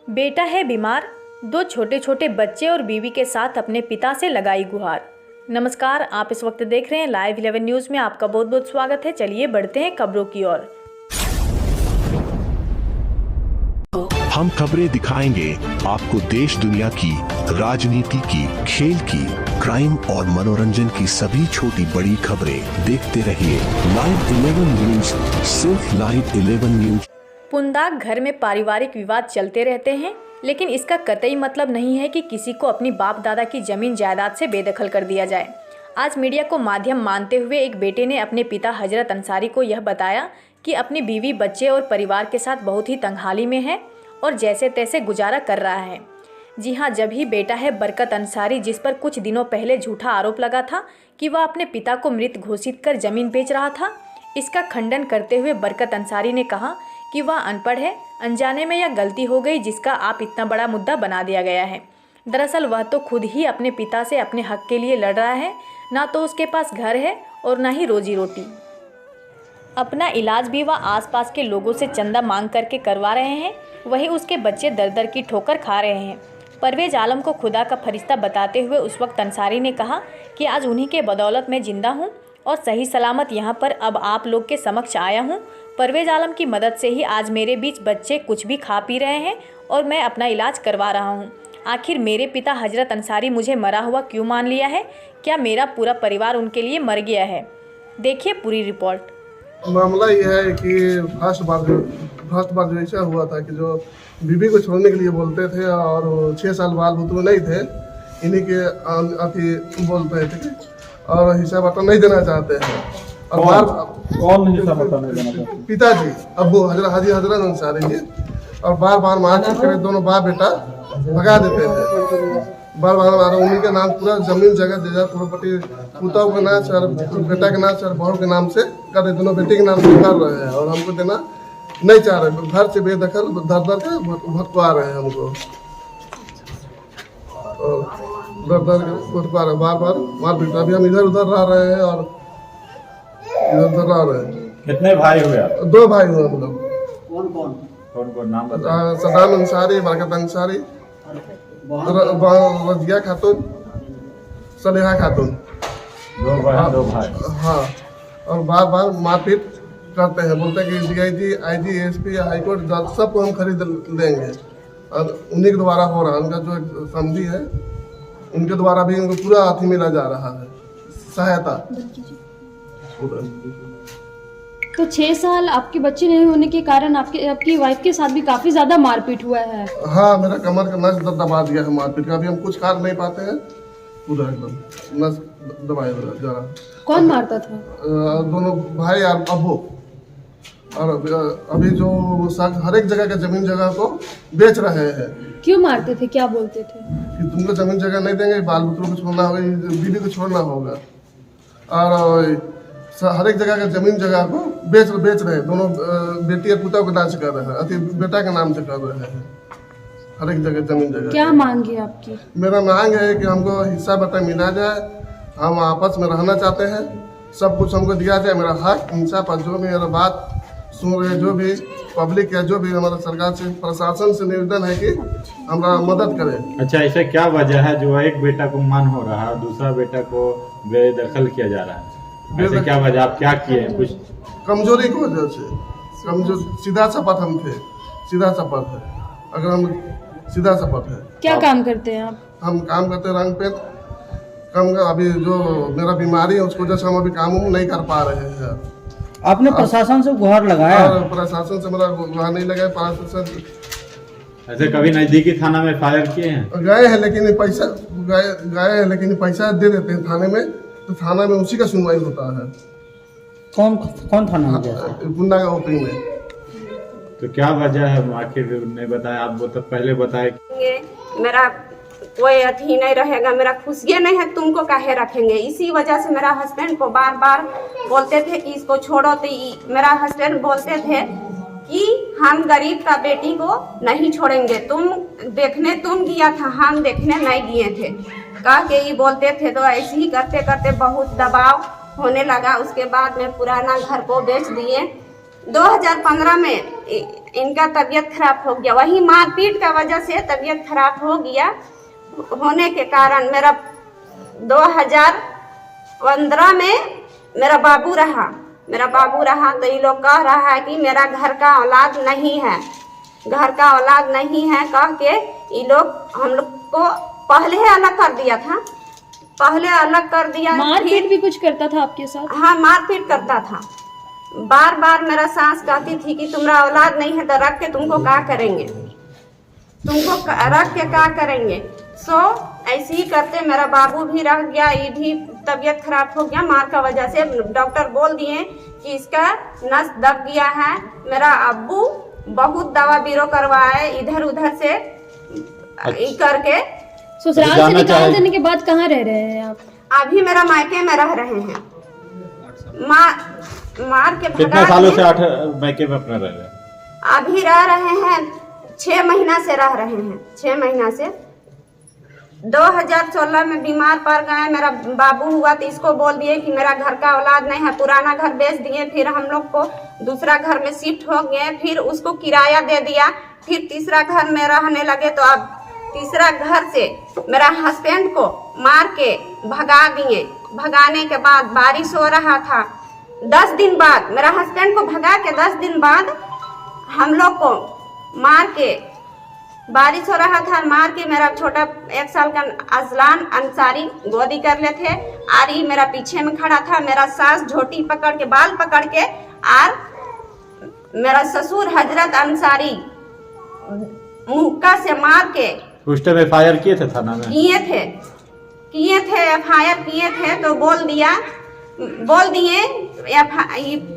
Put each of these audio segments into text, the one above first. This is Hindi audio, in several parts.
बेटा है बीमार, दो छोटे छोटे बच्चे और बीवी के साथ अपने पिता से लगाई गुहार। नमस्कार, आप इस वक्त देख रहे हैं लाइव 11 न्यूज़ में। आपका बहुत बहुत स्वागत है। चलिए बढ़ते हैं खबरों की ओर। हम खबरें दिखाएंगे आपको देश दुनिया की, राजनीति की, खेल की, क्राइम और मनोरंजन की सभी छोटी बड़ी खबरें देखते रहिए लाइव 11 न्यूज, सिर्फ लाइव 11 न्यूज। पुंदाग घर में पारिवारिक विवाद चलते रहते हैं, लेकिन इसका कतई मतलब नहीं है कि किसी को अपनी बाप दादा की जमीन जायदाद से बेदखल कर दिया जाए। आज मीडिया को माध्यम मानते हुए एक बेटे ने अपने पिता हजरत अंसारी को यह बताया कि अपनी बीवी, बच्चे और परिवार के साथ बहुत ही तंगहाली में है और जैसे तैसे गुजारा कर रहा है। जी हाँ, जब ही बेटा है बरकत अंसारी, जिस पर कुछ दिनों पहले झूठा आरोप लगा था कि वह अपने पिता को मृत घोषित कर जमीन बेच रहा था, इसका खंडन करते हुए बरकत अंसारी ने कहा कि वह अनपढ़ है, अनजाने में यह गलती हो गई जिसका आप इतना बड़ा मुद्दा बना दिया गया है। दरअसल वह तो खुद ही अपने पिता से अपने हक के लिए लड़ रहा है, ना तो उसके पास घर है और ना ही रोजी रोटी। अपना इलाज भी वह आसपास के लोगों से चंदा मांग करके करवा रहे हैं, वहीं उसके बच्चे दर दर की ठोकर खा रहे हैं। परवेज आलम को खुदा का फरिश्ता बताते हुए उस वक्त अंसारी ने कहा कि आज उन्हीं के बदौलत मैं जिंदा हूं और सही सलामत यहां पर अब आप लोग के समक्ष आया हूं। परवेज आलम की मदद से ही आज मेरे बीच बच्चे कुछ भी खा पी रहे हैं और मैं अपना इलाज करवा रहा हूं। आखिर मेरे पिता हजरत अंसारी मुझे मरा हुआ क्यों मान लिया है? क्या मेरा पूरा परिवार उनके लिए मर गया है? देखिए पूरी रिपोर्ट। मामला यह है कि फर्स्ट बार जो ऐसा हुआ था कि जो बीबी को छोड़ने के लिए बोलते थे और 6 साल बाल बुतरू नहीं थे, इन्हीं के अति बोलते थे और हिस्सा बटा नहीं देना चाहते हैं। और कौन हिस्सा बटा नहीं देना चाहते? पिताजी अब्बू हाजी हजरत अंसारी जी। और बार बार मारपीट कर दोनों बाप बेटा भगा देते थे। बार बार उन्हीं के नाम पूरा जमीन जगह प्रॉपर्टी पुतों के नाम से और बेटा के नाम से और बहू के नाम से कर रहे, दोनों बेटी के नाम से कर रहे हैं और हमको देना नहीं चाह रहे। घर से बेदखल दर दर के भटकवा रहे हैं हमको, और दर दर के भटकवा रहे, बार बार मारपीट। अभी हम इधर उधर रह रहे हैं और इधर उधर रह रहे हैं। कितने भाई हुए आप? 2 भाई हुए हम लोग। कौन नाम बताओ? सदाम अंसारी, बरकत अंसारी, रजिया खातून, सलेहा खातून। 2 भाई। हाँ, और बार बार मारपीट करते हैं, बोलते हैं कि DIG, IG, SP, हाईकोर्ट जज सबको हम खरीद लेंगे। और उन्हीं के द्वारा हो रहा है, उनका जो एक समझी है उनके द्वारा भी उनको पूरा अथी मिला जा रहा है, सहायता। तो 6 साल आपके बच्चे नहीं होने के कारण आपकी वाइफ के साथ भी काफी ज्यादा मारपीट हुआ है। हाँ, मेरा कमर का नस दबा दिया है मारपीट का। अभी हम कुछ खा नहीं पाते हैं, पूरा एकदम नस दबाया जा रहा। कौन मारता था? दोनों भाई और अब्बू। और अभी जो हर एक जगह के जमीन जगह को बेच रहे हैं। क्यों मारते थे? क्या बोलते थे? कि तुमको जमीन जगह नहीं देंगे, बाल बुतरू को छोड़ना होगा, बीवी को छोड़ना होगा। और हर एक जगह के जमीन जगह को बेच रहे हैं। दोनों बेटी और पुता के नाम से कर रहे हैं, अति बेटा के नाम से कर रहे हैं हर एक जगह जमीन जगह। क्या मांग है आपकी? मेरा मांग है कि हमको हिस्सा बटा मिला जाए। हम आपस में रहना चाहते हैं, सब कुछ हमको दिया जाए। मेरा हक हिंसा पर जो मेरा बात सुन रहे, जो भी पब्लिक या जो भी हमारा सरकार से, प्रशासन से निवेदन है कि हमारा मदद करें। अच्छा, ऐसा क्या वजह है जो एक बेटा को मान हो रहा है और दूसरा बेटा को बेदखल किया जा रहा है? ऐसे क्या वजह? आप क्या किए हैं? कुछ कमजोरी की वजह से। कमजोर सीधा सपाट हम थे, सीधा सपाट है। अगर हम सीधा सपाट है। क्या काम करते हैं आप? हम काम करते हैं रंग पेंट कम। अभी जो मेरा बीमारी है उसकी वजह से हम अभी काम नहीं कर पा रहे हैं। आपने प्रशासन से गुहार लगाया? और प्रशासन से मेरा गुहार नहीं लगाया। प्रशासन ऐसे कभी नजदीकी थाना में फायर किए हैं? गए हैं, लेकिन पैसा दे देते हैं थाने में, तो थाना में उसी का सुनवाई होता है। कौन थाना में? गुंडा का ओपी में। तो क्या वजह है? आखिर नहीं बताया आप? वो तो पहले बताए। मेरा कोई अथी नहीं रहेगा, मेरा खुशियाँ नहीं है, तुमको काहे रखेंगे। इसी वजह से मेरा हस्बैंड को बार बार बोलते थे कि इसको छोड़ो। तो मेरा हस्बैंड बोलते थे कि हम गरीब का बेटी को नहीं छोड़ेंगे, तुम गया था, हम देखने नहीं दिए थे, कह के ये बोलते थे। तो ऐसे ही करते करते बहुत दबाव होने लगा। उसके बाद में पुराना घर को बेच दिए। 2015 में इनका तबीयत खराब हो गया। वही मारपीट का वजह से तबीयत खराब हो गया, होने के कारण मेरा 2015 में मेरा बाबू रहा तो ये लोग कह रहा है कि मेरा घर का औलाद नहीं है, घर का औलाद नहीं है कह के ये लोग हम लोग को पहले अलग कर दिया था, पहले अलग कर दिया। मारपीट भी कुछ करता था आपके साथ? हाँ, मारपीट करता था। बार बार मेरा सास कहती थी कि तुम्हारा औलाद नहीं है तो रख के तुमको क्या करेंगे, तुमको रख के क्या करेंगे। ऐसे ही करते मेरा बाबू भी रह गया, ये भी तबीयत खराब हो गया मार का वजह से। डॉक्टर बोल दिए कि इसका नस दब गया है। मेरा अब्बू बहुत दवा बीरो करवाए इधर उधर से करके। ससुराल से निकाल देने के बाद कहाँ रह रहे हैं आप? अभी मेरा मायके में रह रहे हैं। मार के कितने सालों से 8 मायके में अपना रह रहे हैं? अभी रह रहे हैं 6 महीना से रह रहे हैं, 6 महीना से। 2016 में बीमार पड़ गए, मेरा बाबू हुआ तो इसको बोल दिए कि मेरा घर का औलाद नहीं है, पुराना घर बेच दिए। फिर हम लोग को दूसरा घर में शिफ्ट हो गए, फिर उसको किराया दे दिया, फिर तीसरा घर में रहने लगे। तो अब तीसरा घर से मेरा हस्बैंड को मार के भगा दिए। भगाने के बाद बारिश हो रहा था, 10 दिन बाद मेरा हस्बैंड को भगा के 10 दिन बाद हम लोग को मार के, बारिश हो रहा था, मार के मेरा छोटा 1 साल का अजलान अंसारी गोदी कर लेते। आरी मेरा पीछे में खड़ा था, मेरा सास झोटी पकड़ के बाल पकड़ के, और मेरा ससुर हजरत अंसारी मुक्का से मार के। उस टाइम FIR किए थे थाना में? किए थे FIR किए थे। तो बोल दिए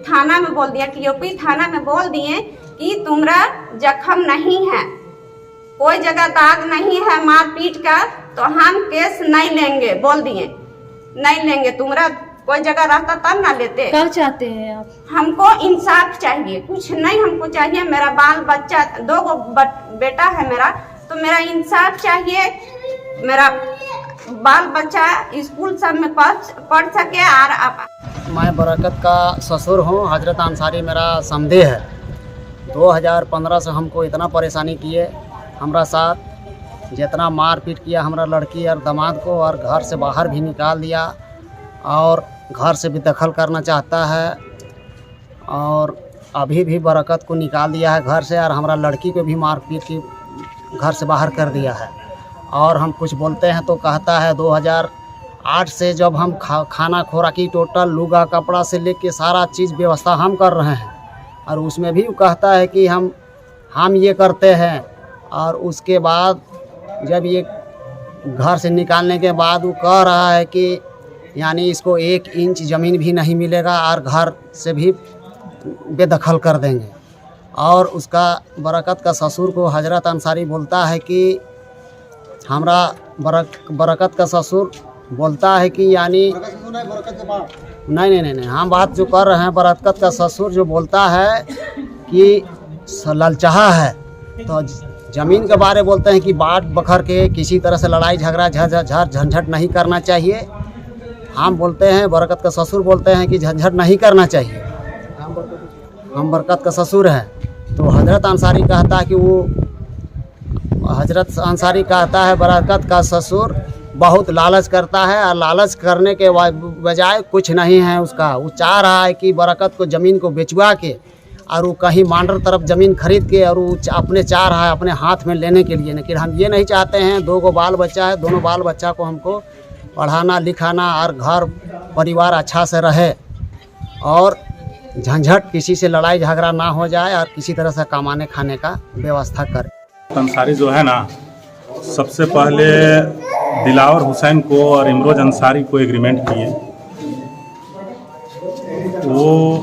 थाना में बोल दिया, TOP थाना में बोल दिए कि तुम्हारा जख्म नहीं है, कोई जगह दाग नहीं है मारपीट का, तो हम केस नहीं लेंगे। बोल दिए नहीं लेंगे, तुम्हारा कोई जगह रहता तब ना लेते। क्या चाहते हैं आप? हमको इंसाफ चाहिए, कुछ नहीं हमको चाहिए। मेरा बाल बच्चा 2 बेटा है मेरा, तो मेरा इंसाफ चाहिए। मेरा बाल बच्चा स्कूल सब में पढ़ सके। और मैं बरकत का ससुर हूँ, हजरत अंसारी मेरा समधी है। 2015 से हमको इतना परेशानी किए, हमारा साथ जितना मार पीट किया, हमारा लड़की और दामाद को, और घर से बाहर भी निकाल दिया, और घर से भी दखल करना चाहता है, और अभी भी बरकत को निकाल दिया है घर से, और हमारा लड़की को भी मार पीट की घर से बाहर कर दिया है। और हम कुछ बोलते हैं तो कहता है 2008 से जब हम खाना खोराकी टोटल लुगा कपड़ा से लेके सारा चीज़ व्यवस्था हम कर रहे हैं, और उसमें भी वो कहता है कि हम ये करते हैं। और उसके बाद जब ये घर से निकालने के बाद वो कह रहा है कि यानी इसको 1 इंच ज़मीन भी नहीं मिलेगा, और घर से भी बेदखल कर देंगे। और उसका बरकत का ससुर को हजरत अंसारी बोलता है कि हमरा बरकत का ससुर बोलता है कि यानी नहीं, हम बात जो कर रहे हैं, बरकत का ससुर जो बोलता है कि ललचाहा है, तो ज़मीन के बारे बोलते हैं कि बाट बखर के किसी तरह से लड़ाई झगड़ा झंझट नहीं करना चाहिए। हम बोलते हैं, बरकत का ससुर बोलते हैं कि झंझट नहीं करना चाहिए। हम बरकत का ससुर हैं। तो हजरत अंसारी कहता है कि हजरत अंसारी कहता है बरकत का ससुर बहुत लालच करता है, और लालच करने के बजाय कुछ नहीं है उसका। वो चाह रहा है कि बरकत को ज़मीन को बेचवा के, और वो कहीं मांडर तरफ ज़मीन खरीद के, और वो अपने चाह रहा है अपने हाथ में लेने के लिए। लेकिन हम ये नहीं चाहते हैं। 2 बाल बच्चा है, दोनों बाल बच्चा को हमको पढ़ाना लिखाना, और घर परिवार अच्छा से रहे, और झंझट किसी से लड़ाई झगड़ा ना हो जाए, और किसी तरह से कमाने खाने का व्यवस्था करे। अंसारी जो है ना, सबसे पहले दिलावर हुसैन को और इमरोज अंसारी को एग्रीमेंट किए। वो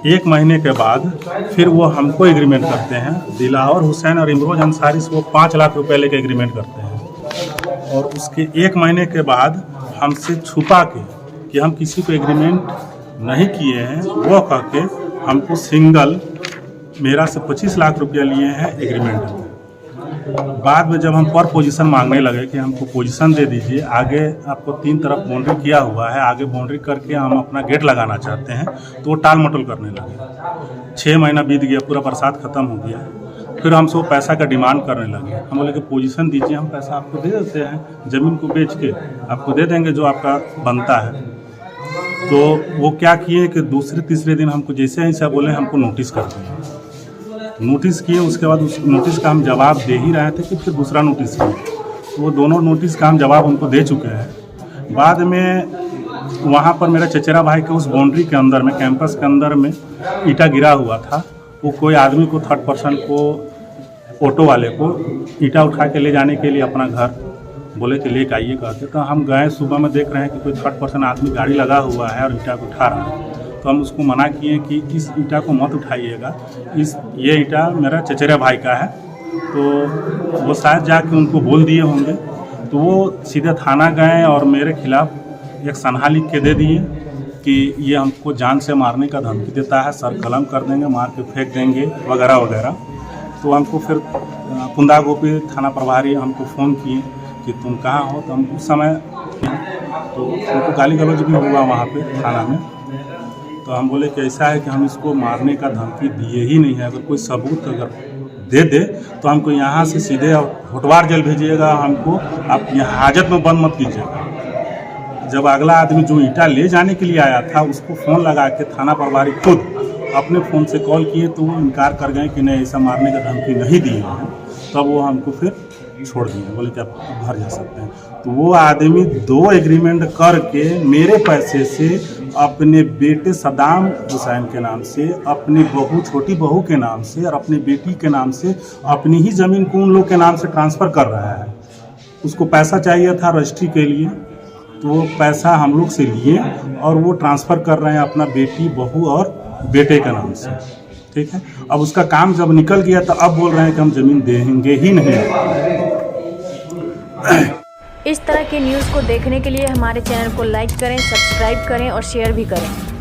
1 महीने के बाद फिर वो हमको एग्रीमेंट करते हैं। दिलावर हुसैन और इमरोज अंसारी से वो 5 लाख रुपए लेके एग्रीमेंट करते हैं, और उसके 1 महीने के बाद हमसे छुपा के कि हम किसी को एग्रीमेंट नहीं किए हैं, वो कह के हमको सिंगल मेरा से 25 लाख रुपया लिए हैं एग्रीमेंट में। बाद में जब हम पर पोजीशन मांगने लगे कि हमको पोजीशन दे दीजिए, आगे आपको 3 तरफ बाउंड्री किया हुआ है, आगे बाउंड्री करके हम अपना गेट लगाना चाहते हैं, तो वो टाल मटोल करने लगे। 6 महीना बीत गया, पूरा बरसात ख़त्म हो गया। फिर हमसे वो पैसा का डिमांड करने लगे। हम बोले कि पोजीशन दीजिए, हम पैसा आपको दे देते हैं, ज़मीन को बेच के आपको दे देंगे जो आपका बनता है। तो वो क्या किए कि दूसरे तीसरे दिन हमको जैसे ऐसा बोले हमको नोटिस कर दिए। नोटिस किए, उसके बाद उस नोटिस का हम जवाब दे ही रहे थे कि फिर दूसरा नोटिस किए। तो वो दोनों नोटिस का हम जवाब उनको दे चुके हैं। बाद में वहाँ पर मेरा चचेरा भाई के उस बाउंड्री के अंदर में, कैंपस के अंदर में ईंटा गिरा हुआ था। वो कोई आदमी को, 3rd पर्सन को, ऑटो वाले को ईंटा उठा के ले जाने के लिए अपना घर बोले कि लेके आइए कहते। तो हम गए, सुबह में देख रहे हैं कि कोई 3rd पर्सन आदमी गाड़ी लगा हुआ है और ईंटा को उठा रहा है। तो हम उसको मना किए कि इस ईंटा को मत उठाइएगा, ये ईंटा मेरा चचेरे भाई का है। तो वो शायद जाके उनको बोल दिए होंगे। तो वो सीधे थाना गए और मेरे खिलाफ़ एक सनहा लिख के दे दिए कि ये हमको जान से मारने का धमकी देता है, सर कलम कर देंगे, मार के फेंक देंगे वगैरह वगैरह। तो हमको फिर कुंदा गोपी थाना प्रभारी हमको फ़ोन किए कि तुम कहाँ हो। तो हम उस समय तो उनको गाली गलौज भी हुआ वहाँ पे थाना में। तो हम बोले कि ऐसा है कि हम इसको मारने का धमकी दिए ही नहीं है, अगर कोई सबूत अगर दे दे तो हमको यहाँ से सीधे होटवार जेल भेजिएगा, हमको आप यहाँ हाजत में बंद मत कीजिएगा। जब अगला आदमी जो ईंटा ले जाने के लिए आया था उसको फ़ोन लगा के थाना प्रभारी खुद अपने फ़ोन से कॉल किए, तो वो इनकार कर गए कि नहीं ऐसा मारने का धमकी नहीं दिए हैं। तब वो हमको फिर छोड़ दिए, बोले कि आप घर जा सकते हैं। तो वो आदमी 2 एग्रीमेंट करके मेरे पैसे से अपने बेटे सदाम हुसैन के नाम से, अपनी बहू, छोटी बहू के नाम से और अपनी बेटी के नाम से अपनी ही ज़मीन को उन लोग के नाम से ट्रांसफ़र कर रहा है। उसको पैसा चाहिए था रजिस्ट्री के लिए, तो वो पैसा हम लोग से लिए और वो ट्रांसफ़र कर रहे हैं अपना बेटी, बहू और बेटे के नाम से। ठीक है, अब उसका काम जब निकल गया तो अब बोल रहे हैं कि हम ज़मीन देंगे ही नहीं। इस तरह की न्यूज़ को देखने के लिए हमारे चैनल को लाइक करें, सब्सक्राइब करें और शेयर भी करें।